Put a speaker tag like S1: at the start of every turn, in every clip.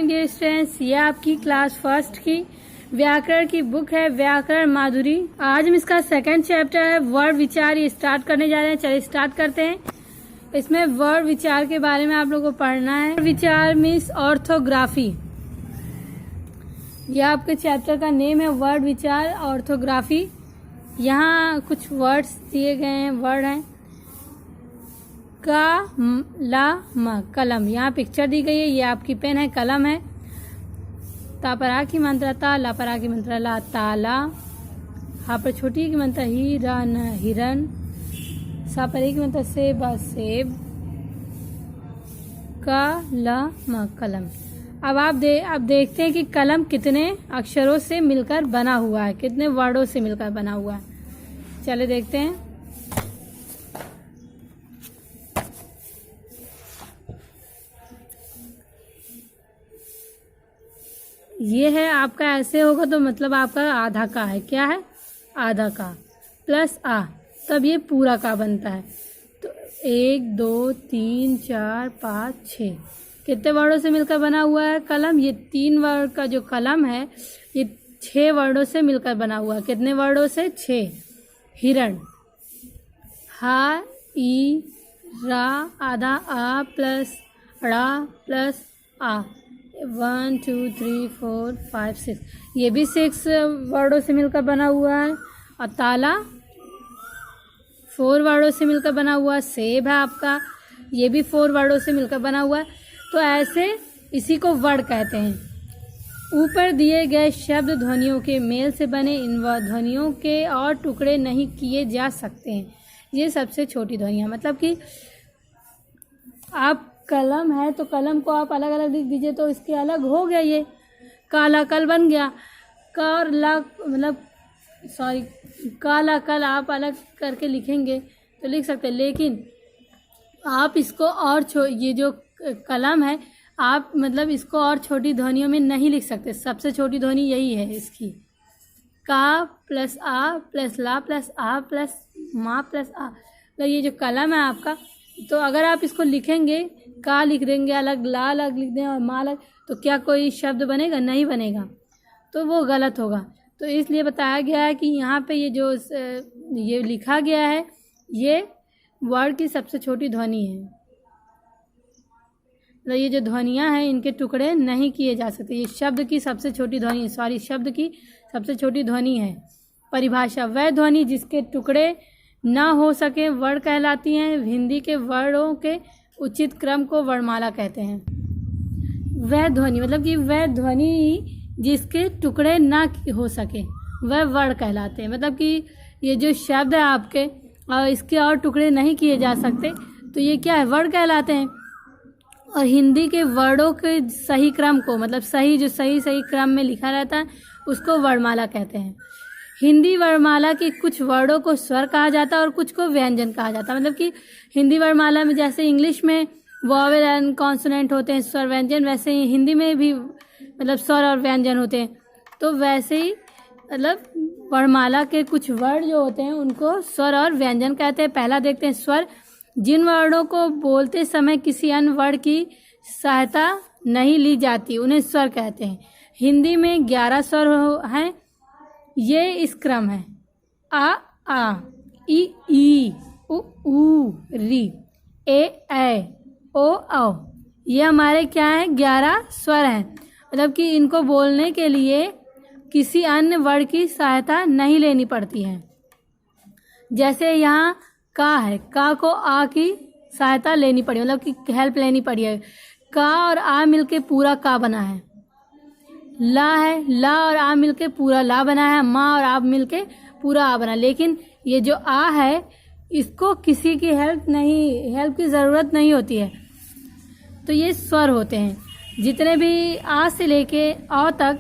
S1: Dear students, ये आपकी class first की व्याकरण की बुक है व्याकरण माधुरी। आज हम इसका सेकंड चैप्टर है वर्ड विचार ये स्टार्ट करने जा रहे हैं। चलिए स्टार्ट करते हैं। इसमें वर्ड विचार के बारे में आप लोगों को पढ़ना है। विचार मीन्स ऑर्थोग्राफी। यह आपके चैप्टर का नेम है वर्ड विचार ऑर्थोग्राफी। यहाँ कुछ वर्ड्स दिए गए हैं, वर्ड हैं का ला म कलम। यहाँ पिक्चर दी गई है, ये आपकी पेन है, कलम है। तापरा की मंत्रा ता, लापरा की मंत्रा ला, ताला। हा पर छोटी की मंत्रा ही रा न हिरन। सा परे की मंत्रा सेब सेब। का ला म कलम। अब देखते हैं कि कलम कितने अक्षरों से मिलकर बना हुआ है, कितने वर्डों से मिलकर बना हुआ है। चले देखते हैं। ये है आपका, ऐसे होगा तो मतलब आपका आधा का है। क्या है? आधा का प्लस आ, तब ये पूरा का बनता है। तो 1 2 3 4 5 6 कितने वर्डों से मिलकर बना हुआ है कलम? ये 3 वर्ड का जो कलम है ये 6 वर्डों से मिलकर बना हुआ है। कितने वर्डों से? 6। हिरण, हा ई रा आधा आ प्लस ड़ा प्लस आ, 1 2 3 4 5 6, ये भी 6 वर्डों से मिलकर बना हुआ है। और ताला 4 वर्डों से मिलकर बना हुआ है। सेब है आपका, ये भी 4 वर्डों से मिलकर बना हुआ है। तो ऐसे इसी को वर्ड कहते हैं। ऊपर दिए गए शब्द ध्वनियों के मेल से बने, इन ध्वनियों के और टुकड़े नहीं किए जा सकते हैं। ये सबसे छोटी ध्वनियाँ, मतलब कि आप कलम है तो कलम को आप अलग अलग लिख दीजिए तो इसके अलग हो गया। ये काला कल बन गया। का और ला मतलब काला कल आप अलग करके लिखेंगे तो लिख सकते हैं, लेकिन आप इसको और ये जो कलम है आप मतलब इसको और छोटी ध्वनियों में नहीं लिख सकते। सबसे छोटी ध्वनि यही है इसकी, का प्लस आ प्लस ला प्लस आ प्लस मा प्लस आ। तो ये जो कलम है आपका, तो अगर आप इसको लिखेंगे, का लिख देंगे अलग, ला अलग लिख दें और मा अलग, तो क्या कोई शब्द बनेगा? नहीं बनेगा, तो वो गलत होगा। तो इसलिए बताया गया है कि यहाँ पे ये जो ये लिखा गया है ये वर्ड की सबसे छोटी ध्वनि है। तो ये जो ध्वनियाँ हैं इनके टुकड़े नहीं किए जा सकते। ये शब्द की सबसे छोटी ध्वनि, शब्द की सबसे छोटी ध्वनि है। परिभाषा, वह ध्वनि जिसके टुकड़े ना हो सके वर्ड कहलाती हैं। हिंदी के वर्डों के उचित क्रम को वर्णमाला कहते हैं। वह ध्वनि मतलब कि वह ध्वनि जिसके टुकड़े ना हो सके वह वर्ड कहलाते हैं। मतलब कि ये जो शब्द है आपके और इसके और टुकड़े नहीं किए जा सकते तो ये क्या है? वर्ड कहलाते हैं। और हिंदी के वर्डों के सही क्रम को, मतलब सही क्रम में लिखा रहता है उसको वर्णमाला कहते हैं। हिंदी वर्णमाला के कुछ वर्डों को स्वर कहा जाता है और कुछ को व्यंजन कहा जाता है। मतलब कि हिंदी वर्णमाला में जैसे इंग्लिश में वॉवेल एंड कॉन्सोनेंट होते हैं, स्वर व्यंजन, वैसे ही हिंदी में भी मतलब स्वर और व्यंजन होते हैं। तो वैसे ही मतलब वर्णमाला के कुछ वर्ड जो होते हैं उनको स्वर और व्यंजन कहते हैं। पहला देखते हैं स्वर। जिन वर्डों को बोलते समय किसी अन्य वर्ड की सहायता नहीं ली जाती उन्हें स्वर कहते हैं। हिंदी में 11 स्वर हैं। ये इस क्रम है: आ ई उ री, ए ओ औ। ये हमारे क्या है? 11 स्वर हैं। मतलब कि इनको बोलने के लिए किसी अन्य वर्ड की सहायता नहीं लेनी पड़ती है। जैसे यहाँ का है, का को आ की सहायता लेनी पड़ी, मतलब कि हेल्प लेनी पड़ी है। का और आ मिलके पूरा का बना है। ला है, ला और आ मिलके पूरा ला बना है। माँ और आप मिलके पूरा आ बना। लेकिन ये जो आ है इसको किसी की हेल्प की ज़रूरत नहीं होती है। तो ये स्वर होते हैं। जितने भी आ से लेके औ तक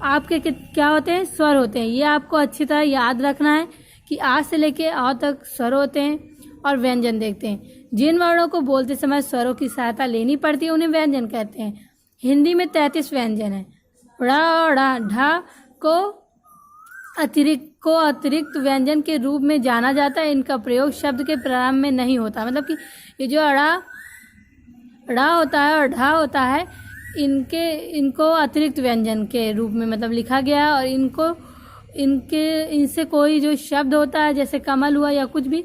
S1: आपके क्या होते हैं? स्वर होते हैं। ये आपको अच्छी तरह याद रखना है कि आ से लेके औ तक स्वर होते हैं। और व्यंजन देखते हैं। जिन वर्णों को बोलते समय स्वरों की सहायता लेनी पड़ती है उन्हें व्यंजन कहते हैं। हिंदी में 33 व्यंजन है। ड़ा और ढा को अतिरिक्त व्यंजन के रूप में जाना जाता है। इनका प्रयोग शब्द के प्रारंभ में नहीं होता। मतलब कि ये जो ड़ा होता है और ढा होता है इनको अतिरिक्त व्यंजन के रूप में मतलब लिखा गया है। और इनसे कोई जो शब्द होता है, जैसे कमल हुआ या कुछ भी,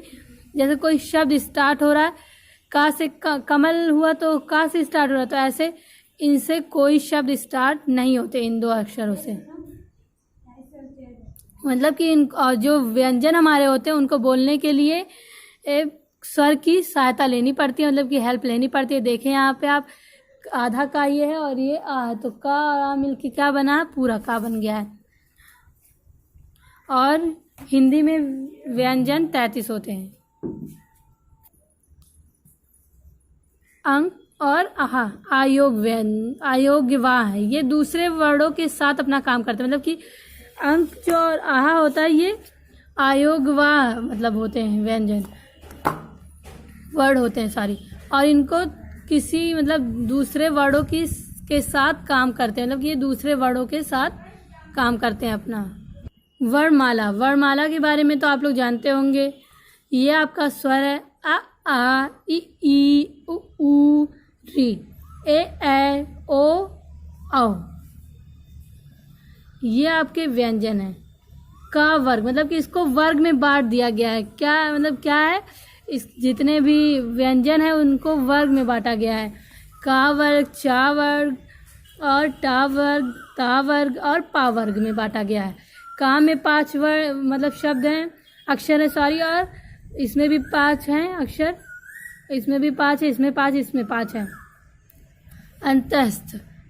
S1: जैसे कोई शब्द स्टार्ट हो रहा है का से, कमल हुआ तो का से स्टार्ट हो रहा है, तो ऐसे इनसे कोई शब्द स्टार्ट नहीं होते इन दो अक्षरों से। मतलब कि और जो व्यंजन हमारे होते हैं उनको बोलने के लिए स्वर की सहायता लेनी पड़ती है, मतलब कि हेल्प लेनी पड़ती है। देखें यहाँ पे आप, आधा का ये है और ये आ है, तो का और आ मिलके क्या बना है, पूरा का बन गया है। और हिंदी में व्यंजन 33 होते हैं। अंक और आहा, आयोग्यवाह है, ये दूसरे वर्डों के साथ अपना काम करते हैं। मतलब कि अंक जो और आहा होता है ये आयोगवाह मतलब होते हैं, व्यंजन वर्ड होते हैं सारी। और इनको किसी मतलब दूसरे वर्डों के साथ काम करते हैं, मतलब कि ये दूसरे वर्डों के साथ काम करते हैं अपना। वर्णमाला के बारे में तो आप लोग जानते होंगे। ये आपका स्वर है आ ई उ री, ए ओ औ। ये आपके व्यंजन है। का वर्ग मतलब कि इसको वर्ग में बांट दिया गया है। क्या मतलब क्या है, इस जितने भी व्यंजन है उनको वर्ग में बांटा गया है। का वर्ग, चा वर्ग और टा वर्ग, ता वर्ग और पा वर्ग में बांटा गया है। का में 5 वर्ग मतलब शब्द हैं, अक्षर है सॉरी, और इसमें भी 5 हैं अक्षर, इसमें भी 5 है, इसमें 5, इसमें 5 है।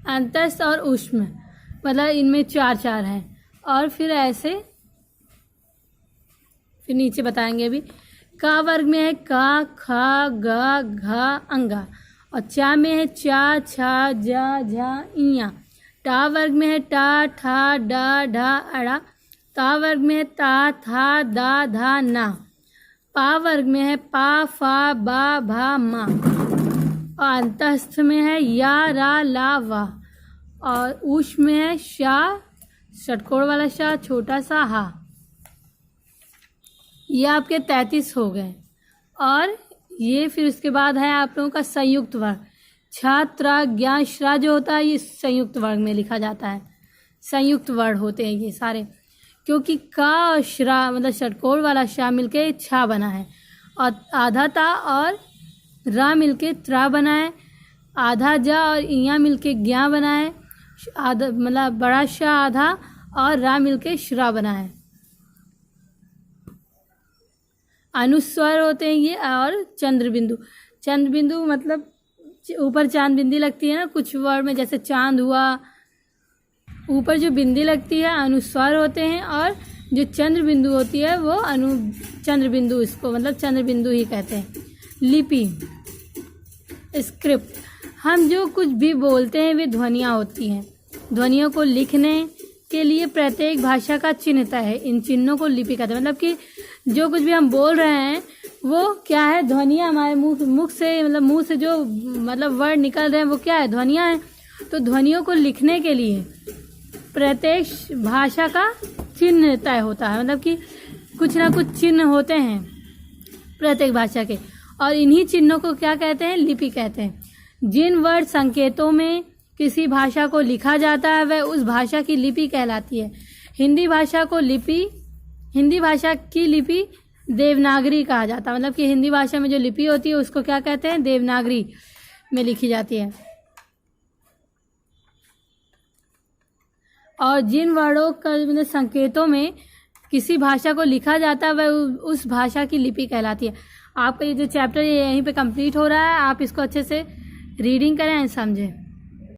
S1: अंतस्थ और ऊष्म मतलब इनमें 4 हैं। और फिर ऐसे फिर नीचे बताएंगे अभी। का वर्ग में है का, खा, गा, घा, अंगा। और चा में है चा, छा, जा, झा, इया। टा वर्ग में है टा, ठा, डा, ढा, अड़ा। ता वर्ग में है ता, था, दा, धा, ना। पा वर्ग में है पा, फा, बा, भा, मा। और अंतस्थ में है या, रा, ला, वा। और ऊष्म में है शा, षटकोण वाला शा, छोटा सा हा। ये आपके 33 हो गए। और ये फिर उसके बाद है आप लोगों का संयुक्त वर्ग। छात्र, ज्ञा, श्रा जो होता है ये संयुक्त वर्ग में लिखा जाता है। संयुक्त वर्ग होते हैं ये सारे, क्योंकि का और श्रा मतलब षटकोण वाला शा मिलके छा बना है, और आधा ता और रा मिलके त्रा बना है, आधा जा और इया मिलके ज्ञा बना है, आधा मतलब बड़ा शा आधा और रा मिलके श्रा बना है। अनुस्वर होते हैं ये। और चंद्र बिंदु मतलब ऊपर चांद बिंदी लगती है ना कुछ वर्ड में, जैसे चांद हुआ, ऊपर जो बिंदी लगती है अनुस्वर होते हैं। और जो चंद्र बिंदु होती है वो चंद्र बिंदु, इसको मतलब चंद्र बिंदु ही कहते हैं। लिपि, स्क्रिप्ट, हम जो कुछ भी बोलते हैं वे ध्वनियाँ होती हैं। ध्वनियों को लिखने के लिए प्रत्येक भाषा का चिन्ह तय है। इन चिन्हों को लिपि कहते हैं। मतलब कि जो कुछ भी हम बोल रहे हैं वो क्या है, ध्वनियाँ हमारे मुख से मतलब मुंह से जो मतलब वर्ड निकल रहे हैं वो क्या है, ध्वनियाँ हैं। तो ध्वनियों को लिखने के लिए प्रत्येक भाषा का चिन्ह तय होता है। मतलब कि कुछ ना कुछ चिन्ह होते हैं प्रत्येक भाषा के, और इन्हीं चिन्हों को क्या कहते हैं, लिपि कहते हैं। जिन वर्ड संकेतों में किसी भाषा को लिखा जाता है वह उस भाषा की लिपि कहलाती है। हिंदी भाषा की लिपि देवनागरी कहा जाता है। मतलब कि हिंदी भाषा में जो लिपि होती है उसको क्या कहते हैं, देवनागरी में लिखी जाती है। और जिन वर्डों का मतलब संकेतों में किसी भाषा को लिखा जाता है वह उस भाषा की लिपि कहलाती है। आपका ये जो चैप्टर यहीं पे कंप्लीट हो रहा है, आप इसको अच्छे से रीडिंग करें, समझें।